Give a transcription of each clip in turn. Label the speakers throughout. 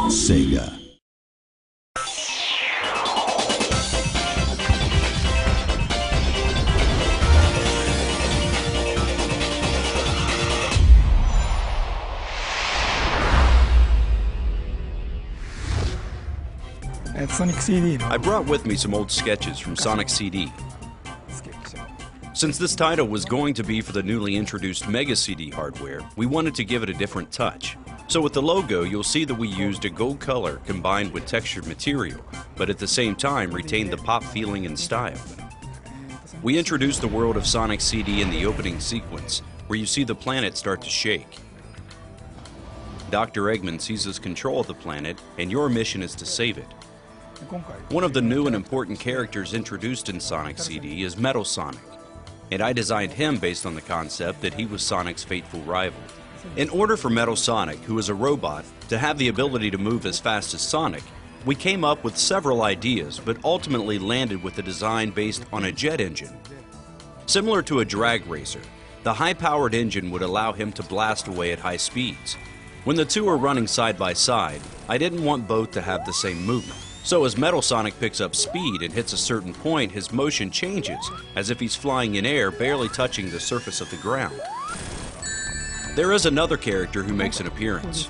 Speaker 1: SEGA.
Speaker 2: I brought with me some old sketches from Sonic CD. Since this title was going to be for the newly introduced Mega CD hardware, we wanted to give it a different touch. So with the logo, you'll see that we used a gold color combined with textured material, but at the same time retained the pop feeling and style. We introduced the world of Sonic CD in the opening sequence, where you see the planet start to shake. Dr. Eggman seizes control of the planet, and your mission is to save it. One of the new and important characters introduced in Sonic CD is Metal Sonic, and I designed him based on the concept that he was Sonic's fateful rival. In order for Metal Sonic, who is a robot, to have the ability to move as fast as Sonic, we came up with several ideas, but ultimately landed with a design based on a jet engine. Similar to a drag racer, the high-powered engine would allow him to blast away at high speeds. When the two are running side by side, I didn't want both to have the same movement. So as Metal Sonic picks up speed and hits a certain point, his motion changes, as if he's flying in air, barely touching the surface of the ground. There is another character who makes an appearance.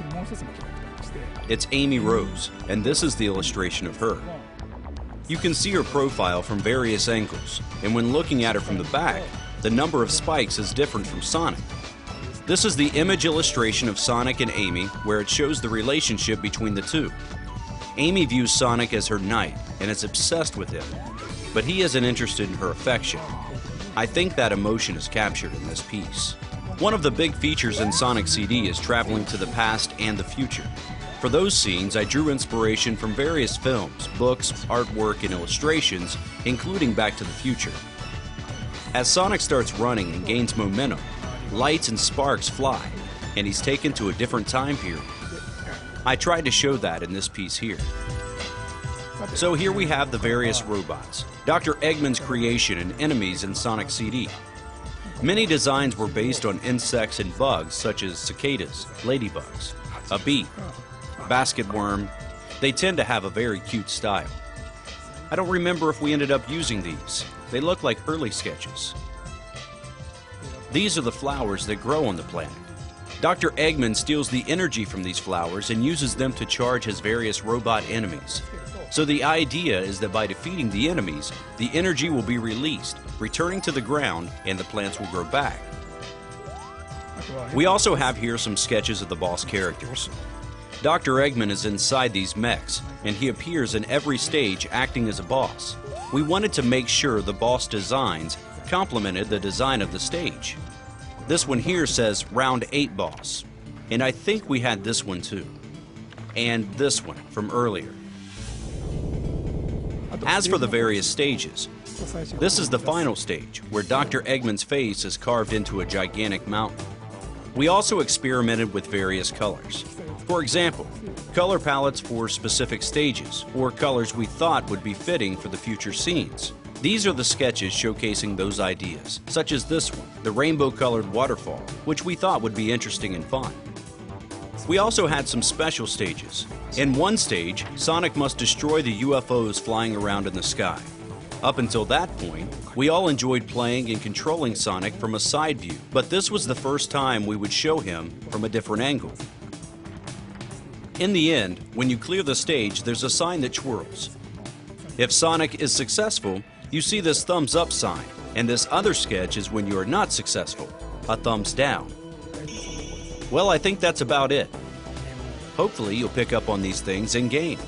Speaker 2: It's Amy Rose, and this is the illustration of her. You can see her profile from various angles, and when looking at her from the back, the number of spikes is different from Sonic. This is the image illustration of Sonic and Amy, where it shows the relationship between the two. Amy views Sonic as her knight and is obsessed with him, but he isn't interested in her affection. I think that emotion is captured in this piece. One of the big features in Sonic CD is traveling to the past and the future. For those scenes, I drew inspiration from various films, books, artwork, and illustrations, including Back to the Future. As Sonic starts running and gains momentum, lights and sparks fly, and he's taken to a different time period. I tried to show that in this piece here. So here we have the various robots, Dr. Eggman's creation and enemies in Sonic CD. Many designs were based on insects and bugs such as cicadas, ladybugs, a bee, basket worm. They tend to have a very cute style. I don't remember if we ended up using these. They look like early sketches. These are the flowers that grow on the planet. Dr. Eggman steals the energy from these flowers and uses them to charge his various robot enemies. So the idea is that by defeating the enemies, the energy will be released, returning to the ground, and the plants will grow back. We also have here some sketches of the boss characters. Dr. Eggman is inside these mechs, and he appears in every stage acting as a boss. We wanted to make sure the boss designs complemented the design of the stage. This one here says Round 8 Boss, and I think we had this one too, and this one from earlier. As for the various stages, this is the final stage, where Dr. Eggman's face is carved into a gigantic mountain. We also experimented with various colors. For example, color palettes for specific stages, or colors we thought would be fitting for the future scenes. These are the sketches showcasing those ideas, such as this one, the rainbow-colored waterfall, which we thought would be interesting and fun. We also had some special stages. In one stage, Sonic must destroy the UFOs flying around in the sky. Up until that point, we all enjoyed playing and controlling Sonic from a side view, but this was the first time we would show him from a different angle. In the end, when you clear the stage, there's a sign that twirls. If Sonic is successful, you see this thumbs up sign, and this other sketch is when you are not successful, a thumbs down. Well, I think that's about it. Hopefully you'll pick up on these things in game.